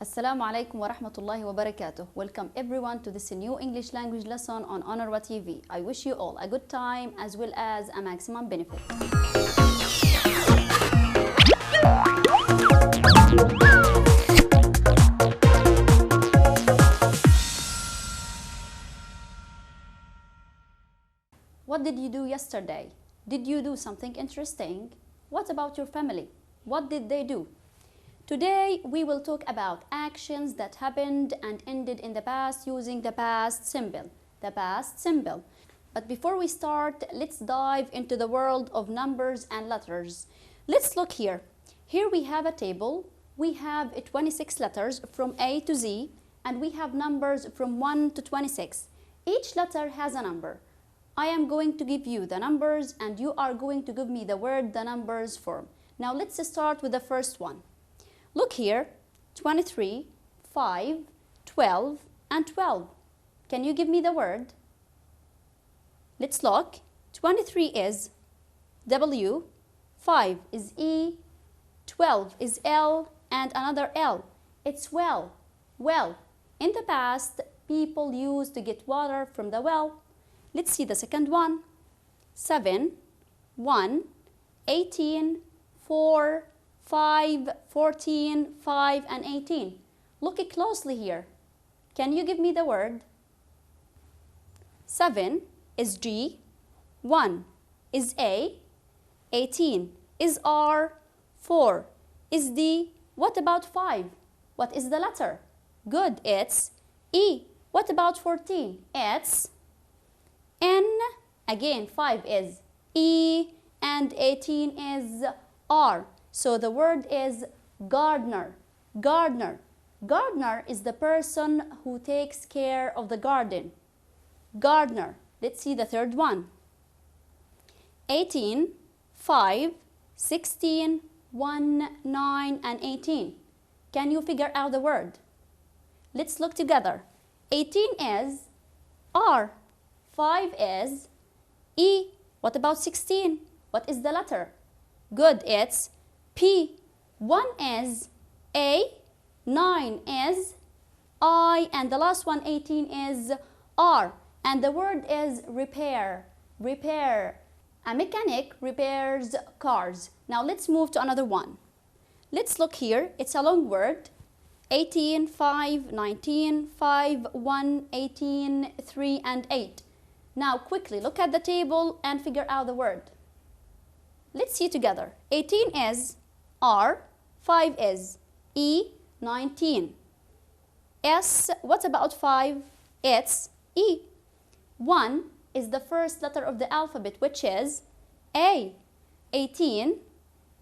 Assalamu alaikum wa rahmatullahi wa barakatuh. Welcome everyone to this new English language lesson on أونروا TV. I wish you all a good time as well as a maximum benefit. What did you do yesterday? Did you do something interesting? What about your family? What did they do? Today, we will talk about actions that happened and ended in the past using the past simple. The past simple. But before we start, let's dive into the world of numbers and letters. Let's look here. Here we have a table. We have 26 letters from A to Z, and we have numbers from 1 to 26. Each letter has a number. I am going to give you the numbers, and you are going to give me the word the numbers form. Now let's start with the first one. Look here, 23, 5, 12, and 12. Can you give me the word? Let's look. 23 is W, 5 is E, 12 is L, and another L. It's well. Well. In the past, people used to get water from the well. Let's see the second one. 7, 1, 18, 4, 5, 14, 5, and 18. Look closely here. Can you give me the word? 7 is G, 1 is A, 18 is R, 4 is D. What about 5? What is the letter? Good, it's E. What about 14? It's N. Again, 5 is E and 18 is R. So the word is gardener. Gardener. Gardener is the person who takes care of the garden. Gardener. Let's see the third one. 18, 5, 16, 1, 9, and 18. Can you figure out the word? Let's look together. 18 is R. 5 is E. What about 16? What is the letter? Good, it's P. 1 is A, 9 is I, and the last one, 18, is R. And the word is repair. Repair. A mechanic repairs cars. Now let's move to another one. Let's look here. It's a long word. 18, 5, 19, 5, 1, 18, 3, and 8. Now quickly look at the table and figure out the word. Let's see together. 18 is R, 5 is E, 19. S, what about 5? It's E. 1 is the first letter of the alphabet, which is A. 18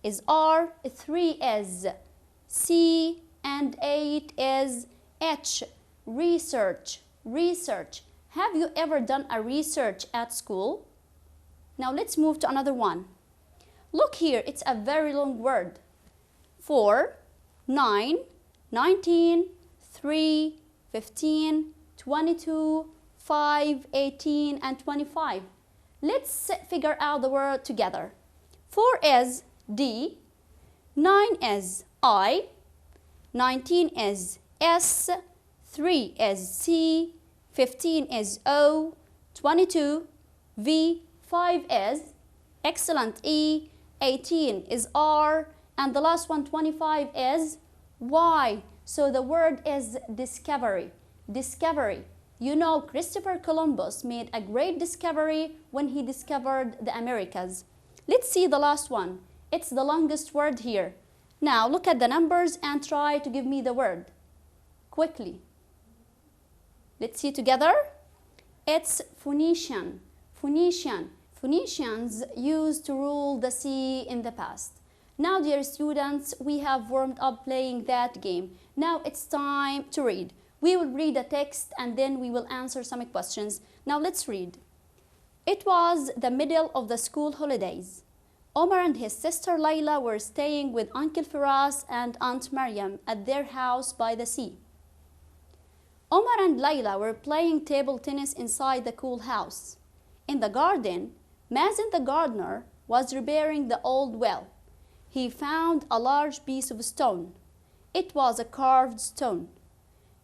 is R, 3 is C, and 8 is H. Research. Research. Have you ever done a research at school? Now let's move to another one. Look here, it's a very long word. 4, 9, 19, 3, 15, 22, 5, 18, and 25. Let's figure out the word together. 4 is D, 9 is I, 19 is S, 3 is C, 15 is O, 22, V, 5 is, excellent, E, 18 is R, and the last one, 25, is Y. So the word is discovery. Discovery. You know, Christopher Columbus made a great discovery when he discovered the Americas. Let's see the last one. It's the longest word here. Now look at the numbers and try to give me the word. Quickly. Let's see together. It's Phoenician. Phoenician. Phoenicians used to rule the sea in the past. Now, dear students, we have warmed up playing that game. Now it's time to read. We will read a text and then we will answer some questions. Now let's read. It was the middle of the school holidays. Omar and his sister Layla were staying with Uncle Firas and Aunt Maryam at their house by the sea. Omar and Layla were playing table tennis inside the cool house. In the garden, Mazen the gardener was repairing the old well. He found a large piece of stone. It was a carved stone.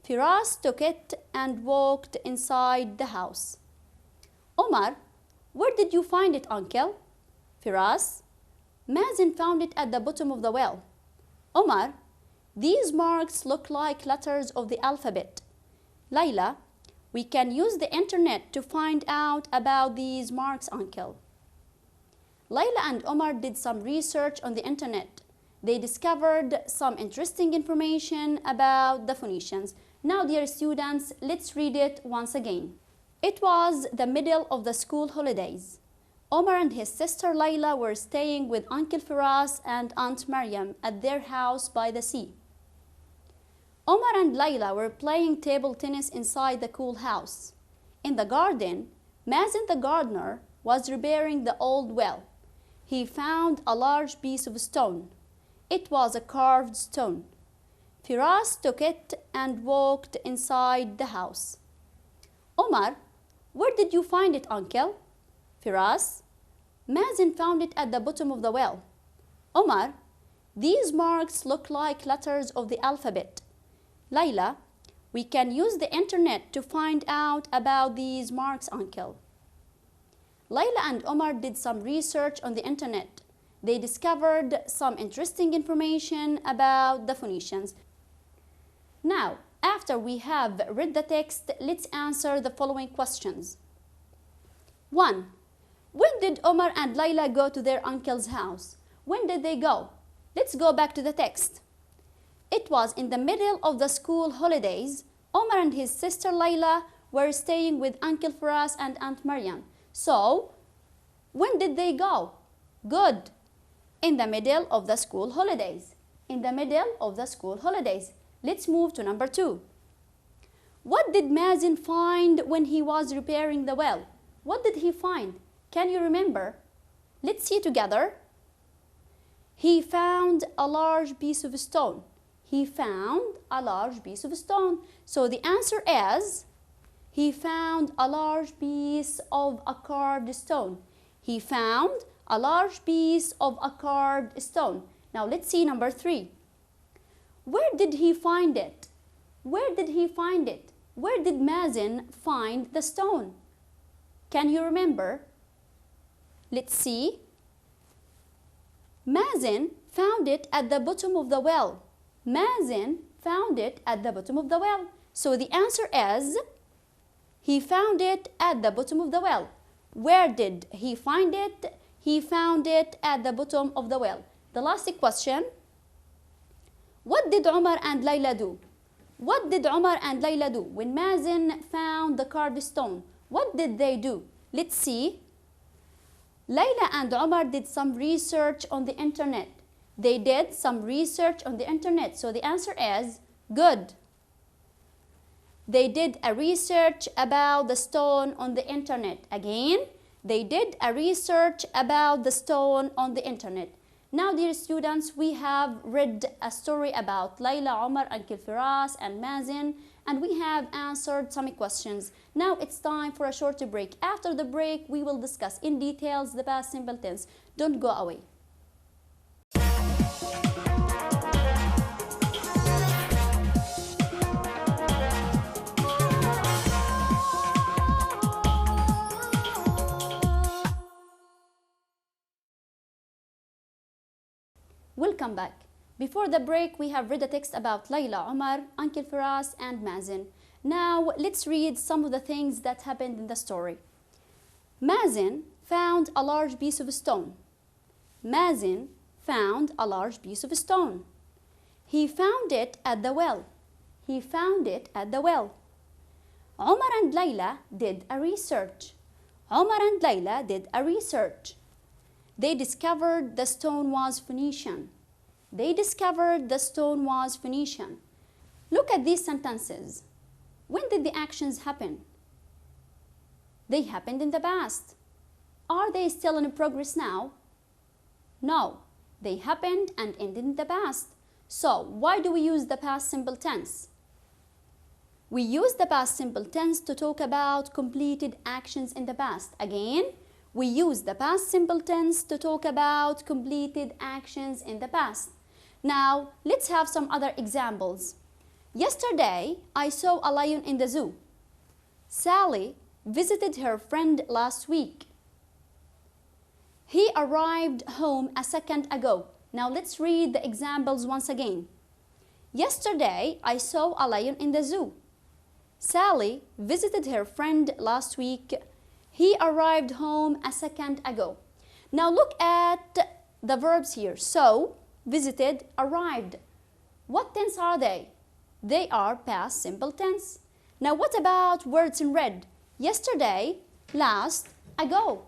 Firas took it and walked inside the house. Omar, where did you find it, uncle? Firas, Mazen found it at the bottom of the well. Omar, these marks look like letters of the alphabet. Layla, we can use the internet to find out about these marks, uncle. Layla and Omar did some research on the internet. They discovered some interesting information about the Phoenicians. Now, dear students, let's read it once again. It was the middle of the school holidays. Omar and his sister Layla were staying with Uncle Firas and Aunt Maryam at their house by the sea. Omar and Layla were playing table tennis inside the cool house. In the garden, Mazen the gardener was repairing the old well. He found a large piece of stone. It was a carved stone. Firas took it and walked inside the house. Omar, where did you find it, uncle? Firas, Mazen found it at the bottom of the well. Omar, these marks look like letters of the alphabet. Layla, we can use the internet to find out about these marks, uncle. Layla and Omar did some research on the internet. They discovered some interesting information about the Phoenicians. Now, after we have read the text, let's answer the following questions. 1. When did Omar and Layla go to their uncle's house? When did they go? Let's go back to the text. It was in the middle of the school holidays. Omar and his sister Layla were staying with Uncle Firas and Aunt Maryam. So, when did they go? Good. In the middle of the school holidays. In the middle of the school holidays. Let's move to number 2. What did Mazen find when he was repairing the well? What did he find? Can you remember? Let's see together. He found a large piece of stone. He found a large piece of stone. So the answer is, he found a large piece of a carved stone. He found a large piece of a carved stone. Now let's see number 3. Where did he find it? Where did he find it? Where did Mazen find the stone? Can you remember? Let's see. Mazen found it at the bottom of the well. Mazen found it at the bottom of the well. So the answer is, he found it at the bottom of the well. Where did he find it? He found it at the bottom of the well. The last question. What did Omar and Layla do? What did Omar and Layla do when Mazen found the carved stone? What did they do? Let's see. Layla and Omar did some research on the internet. They did some research on the internet. So the answer is good. They did a research about the stone on the internet. Again, they did a research about the stone on the internet. Now, dear students, we have read a story about Layla, Omar, Uncle Firas, and Mazen, and we have answered some questions. Now it's time for a short break. After the break, we will discuss in details the past simple tense. Don't go away. Welcome back. Before the break, we have read a text about Layla, Omar, Uncle Firas, and Mazen. Now, let's read some of the things that happened in the story. Mazen found a large piece of stone. Mazen found a large piece of stone. He found it at the well. He found it at the well. Omar and Layla did a research. Omar and Layla did a research. They discovered the stone was Phoenician. They discovered the stone was Phoenician. Look at these sentences. When did the actions happen? They happened in the past. Are they still in progress now? No, they happened and ended in the past. So, why do we use the past simple tense? We use the past simple tense to talk about completed actions in the past. Again, we use the past simple tense to talk about completed actions in the past. Now, let's have some other examples. Yesterday, I saw a lion in the zoo. Sally visited her friend last week. He arrived home a second ago. Now, let's read the examples once again. Yesterday, I saw a lion in the zoo. Sally visited her friend last week. He arrived home a second ago. Now look at the verbs here. So, visited, arrived. What tense are they? They are past simple tense. Now what about words in red? Yesterday, last, ago.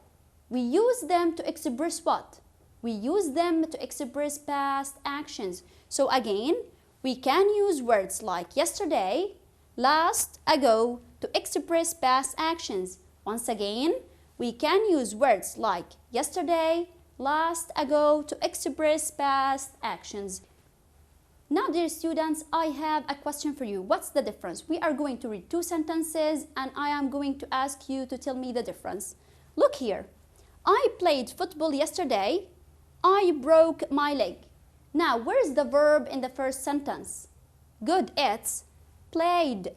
We use them to express what? We use them to express past actions. So again, we can use words like yesterday, last, ago to express past actions. Once again, we can use words like yesterday, last, ago to express past actions. Now, dear students, I have a question for you. What's the difference? We are going to read two sentences and I am going to ask you to tell me the difference. Look here. I played football yesterday. I broke my leg. Now, where is the verb in the first sentence? Good, it's played,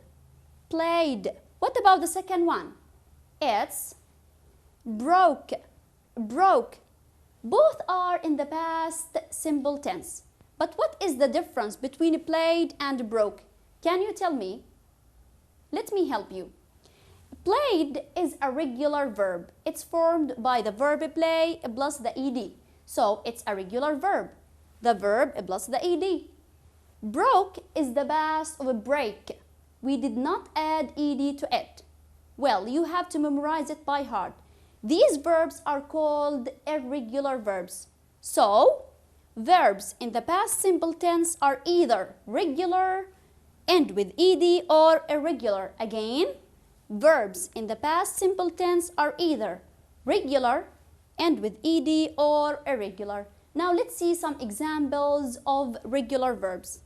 played. What about the second one? It's broke, broke. Both are in the past simple tense. But what is the difference between played and broke? Can you tell me? Let me help you. Played is a regular verb. It's formed by the verb play plus the ed. So it's a regular verb. The verb plus the ed. Broke is the past of a break. We did not add ed to it. Well, you have to memorize it by heart. These verbs are called irregular verbs. So, verbs in the past simple tense are either regular, end with ed, or irregular. Again, verbs in the past simple tense are either regular, end with ed, or irregular. Now let's see some examples of regular verbs.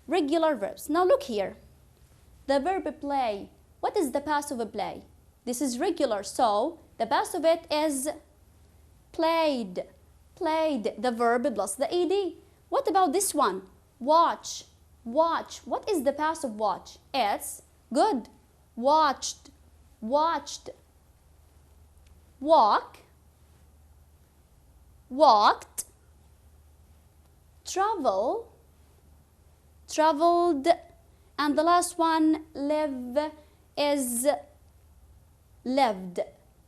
Regular verbs. Now look here. The verb play. What is the past of a play? This is regular, so the past of it is played. Played, the verb plus the ed. What about this one? Watch. Watch. What is the past of watch? It's good. Watched. Watched. Walk. Walked. Travel. Traveled. And the last one, live, is lived.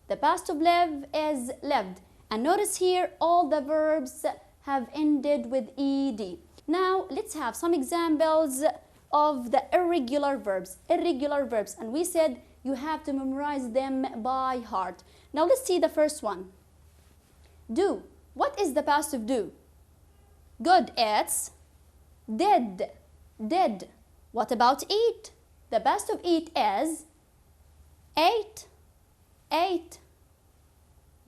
The past of live is lived. And notice here, all the verbs have ended with ed. Now, let's have some examples of the irregular verbs. Irregular verbs. And we said you have to memorize them by heart. Now, let's see the first one. Do. What is the past of do? Good, it's did. Did. What about eat? The past of eat is ate. Ate.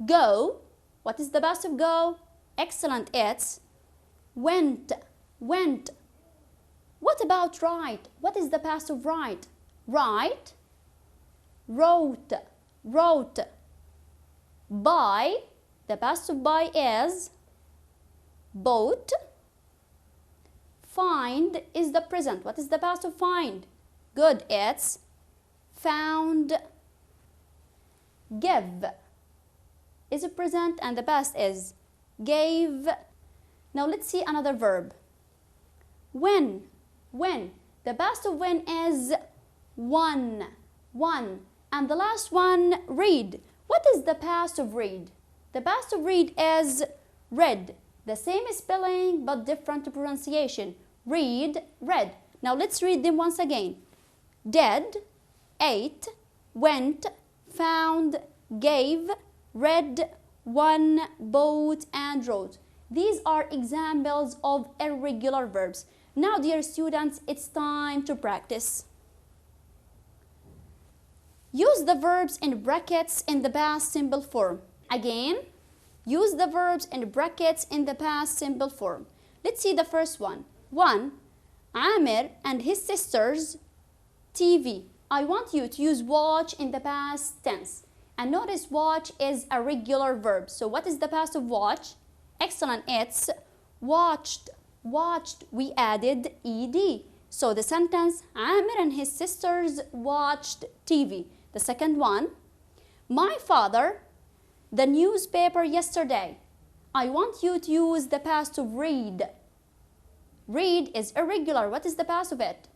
Go. What is the past of go? Excellent, it's went. Went. What about write? What is the past of write? Write. Wrote. Wrote. Buy. The past of buy is bought. Find is the present. What is the past of find? Good, it's found. Give is a present and the past is gave. Now let's see another verb. When. When. The past of when is won. Won. And the last one, read. What is the past of read? The past of read is read. The same spelling but different pronunciation. Read, read. Now let's read them once again. Did, ate, went, found, gave, read, won, bought, and wrote. These are examples of irregular verbs. Now, dear students, it's time to practice. Use the verbs in brackets in the past simple form. Again, use the verbs in brackets in the past simple form. Let's see the first one. 1. Amir and his sisters TV. I want you to use watch in the past tense. And notice watch is a regular verb. So what is the past of watch? Excellent, it's watched. Watched, we added ed. So the sentence, Amir and his sisters watched TV. The second one, my father, the newspaper yesterday. I want you to use the past of read. Read is irregular. What is the past of it?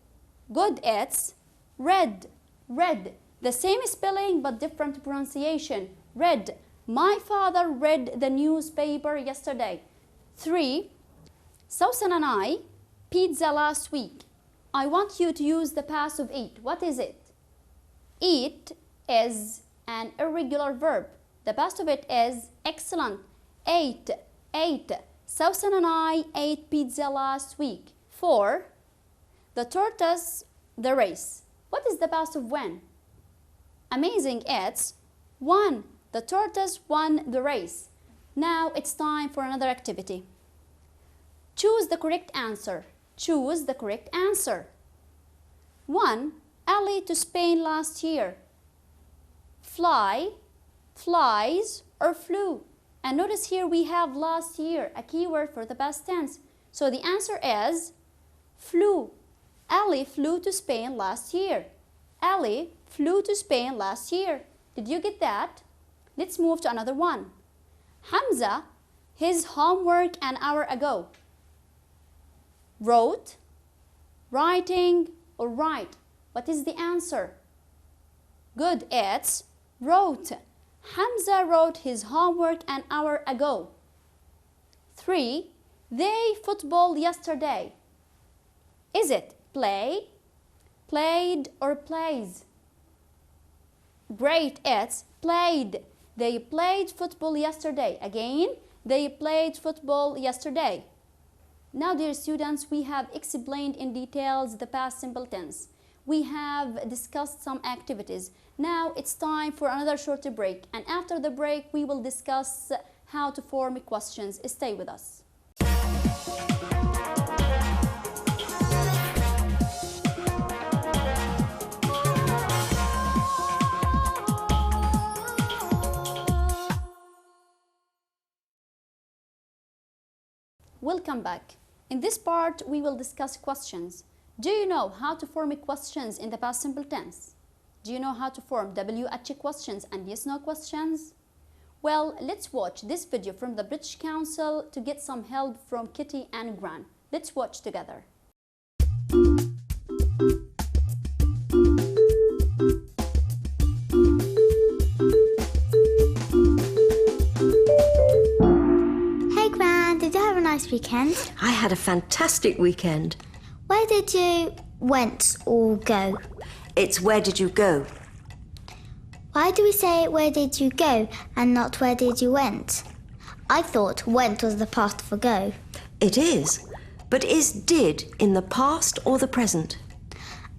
Good, it's read. Read. The same spelling but different pronunciation. Read. My father read the newspaper yesterday. 3. Susan and I pizza last week. I want you to use the past of eat. What is it? Eat is an irregular verb. The past of it is excellent. Ate. Ate. Susan and I ate pizza last week. 4. The tortoise, the race. What is the past of when? Amazing, it's won. The tortoise won the race. Now it's time for another activity. Choose the correct answer. Choose the correct answer. 1. Ali to Spain last year. Fly, flies, or flew. And notice here we have last year, a keyword for the past tense. So the answer is flew. Ali flew to Spain last year. Ali flew to Spain last year. Did you get that? Let's move to another one. Hamza, his homework an hour ago. Wrote, writing, or write. What is the answer? Good, it's wrote. Hamza wrote his homework an hour ago. 3. They football yesterday. Is it play, played, or plays? Great, it's played. They played football yesterday. Again, they played football yesterday. Now, dear students, we have explained in details the past simple tense. We have discussed some activities. Now it's time for another short break, and after the break we will discuss how to form questions. Stay with us. Welcome back. In this part, we will discuss questions. Do you know how to form questions in the past simple tense? Do you know how to form WH questions and yes/no questions? Well, let's watch this video from the British Council to get some help from Kitty and Gran. Let's watch together. Hey Gran, did you have a nice weekend? I had a fantastic weekend. Where did you went or go? It's where did you go? Why do we say where did you go and not where did you went? I thought went was the past for go. It is, but is did in the past or the present?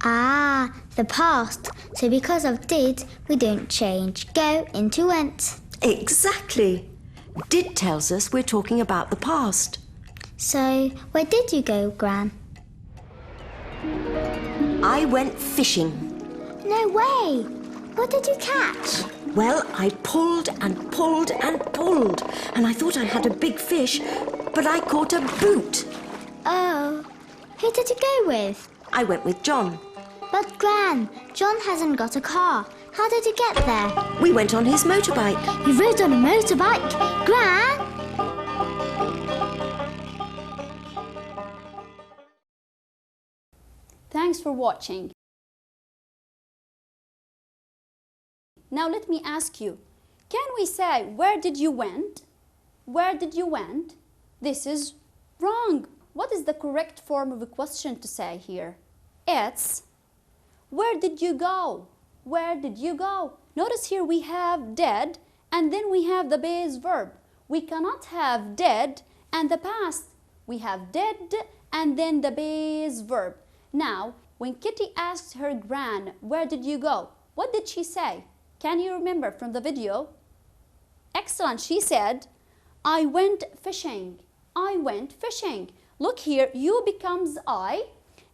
Ah, the past. So because of did, we don't change go into went. Exactly. Did tells us we're talking about the past. So where did you go, Gran? I went fishing. No way! What did you catch? Well, I pulled and pulled and pulled, and I thought I had a big fish, but I caught a boot. Oh, who did you go with? I went with John. But Gran, John hasn't got a car. How did you get there? We went on his motorbike. You rode on a motorbike? Gran? Thanks for watching. Now let me ask you, can we say, where did you went? Where did you went? This is wrong. What is the correct form of a question to say here? It's, where did you go? Where did you go? Notice here we have did and then we have the base verb. We cannot have did and the past. We have did and then the base verb. Now, when Kitty asked her Gran, where did you go? What did she say? Can you remember from the video? Excellent, she said, I went fishing. I went fishing. Look here, you becomes I,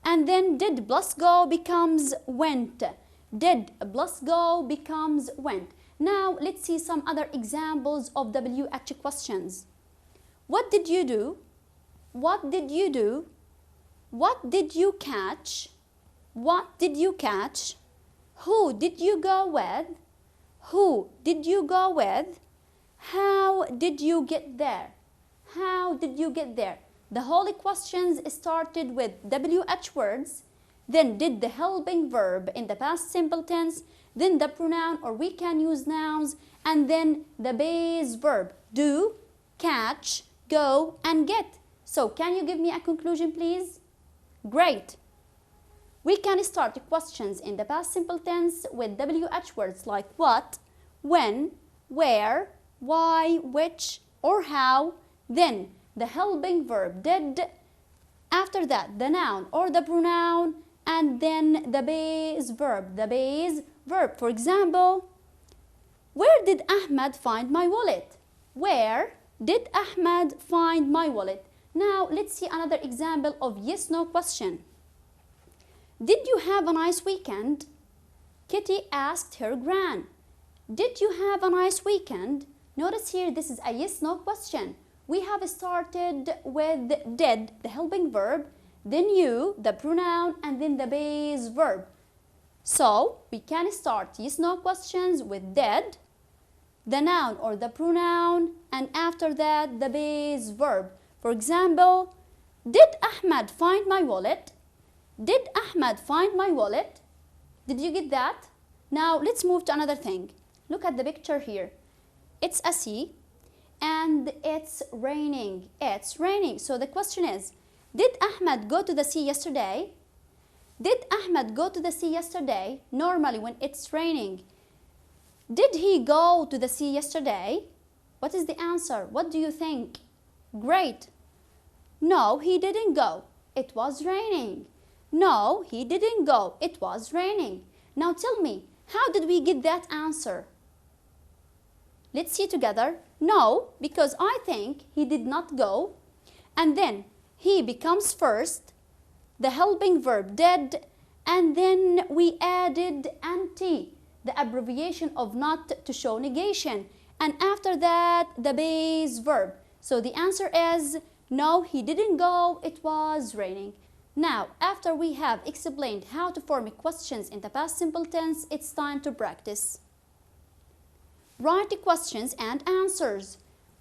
and then did plus go becomes went. Did plus go becomes went. Now let's see some other examples of WH questions. What did you do? What did you do? What did you catch? What did you catch? Who did you go with? Who did you go with? How did you get there? How did you get there? The whole questions started with WH words, then did the helping verb in the past simple tense, then the pronoun, or we can use nouns, and then the base verb, do, catch, go, and get. So can you give me a conclusion, please? Great. We can start the questions in the past simple tense with WH words like what, when, where, why, which, or how, then the helping verb did, after that the noun or the pronoun, and then the base verb, For example, where did Ahmed find my wallet? Where did Ahmed find my wallet? Now let's see another example of yes/no question. Did you have a nice weekend? Kitty asked her gran. Did you have a nice weekend? Notice here this is a yes/no question. We have started with did, the helping verb, then you, the pronoun, and then the base verb. So we can start yes/no questions with did, the noun or the pronoun, and after that the base verb. For example, did Ahmed find my wallet? Did Ahmed find my wallet? Did you get that? Now let's move to another thing. Look at the picture here. It's a sea and it's raining. It's raining. So the question is, did Ahmed go to the sea yesterday? Did Ahmed go to the sea yesterday? Normally when it's raining, did he go to the sea yesterday? What is the answer? What do you think? Great. No, he didn't go. It was raining. No, he didn't go. It was raining. Now tell me, how did we get that answer? Let's see together. No, because I think he did not go. And then he becomes first, the helping verb did, and then we added nt, the abbreviation of not to show negation. And after that, the base verb. So the answer is no, he didn't go. It was raining. Now, after we have explained how to form questions in the past simple tense, it's time to practice. Write the questions and answers.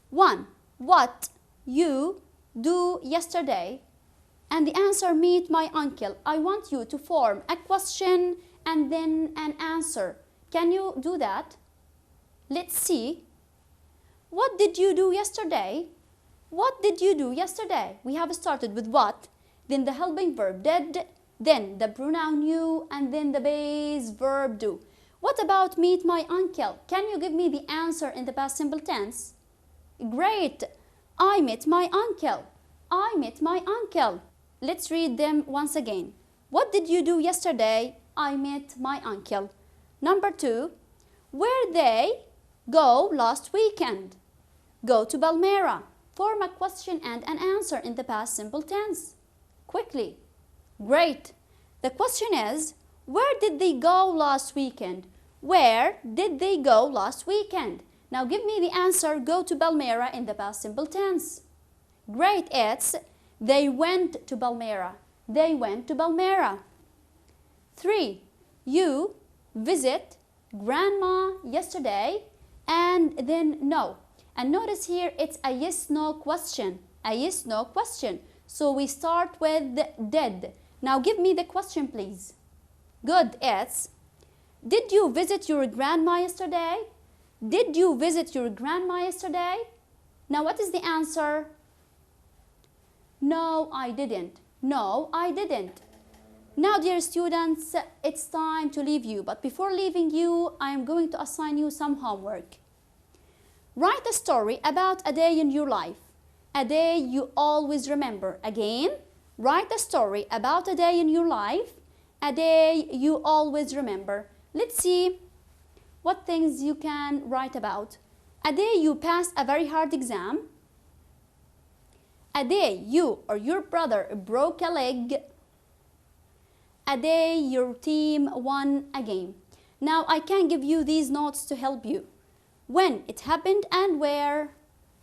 1. What you do yesterday? And the answer, meet my uncle. I want you to form a question and then an answer. Can you do that? Let's see. What did you do yesterday? What did you do yesterday? We have started with what, then the helping verb did, then the pronoun you, and then the base verb do. What about meet my uncle? Can you give me the answer in the past simple tense? Great. I met my uncle. I met my uncle. Let's read them once again. What did you do yesterday? I met my uncle. Number 2. Where they go last weekend? Go to Palmyra. Form a question and an answer in the past simple tense. Quickly. Great. The question is, where did they go last weekend? Where did they go last weekend? Now give me the answer, go to Palmyra in the past simple tense. Great, it's they went to Palmyra. They went to Palmyra. 3. You visit grandma yesterday, and then no. And notice here it's a yes/no question. A yes/no question. So we start with did. Now give me the question, please. Good, it's did you visit your grandma yesterday? Did you visit your grandma yesterday? Now what is the answer? No, I didn't. No, I didn't. Now, dear students, it's time to leave you. But before leaving you, I am going to assign you some homework. Write a story about a day in your life. A day you always remember. Again, write a story about a day in your life. A day you always remember. Let's see what things you can write about. A day you passed a very hard exam. A day you or your brother broke a leg. A day your team won a game. Now I can give you these notes to help you. When it happened and where.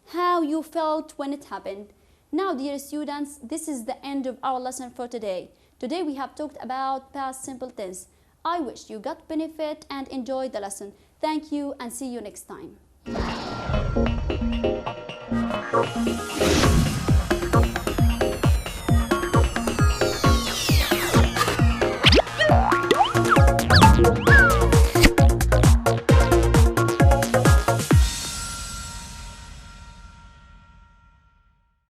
How you felt when it happened. Now, dear students, this is the end of our lesson for today. Today we have talked about past simple tense. I wish you got benefit and enjoyed the lesson. Thank you and see you next time.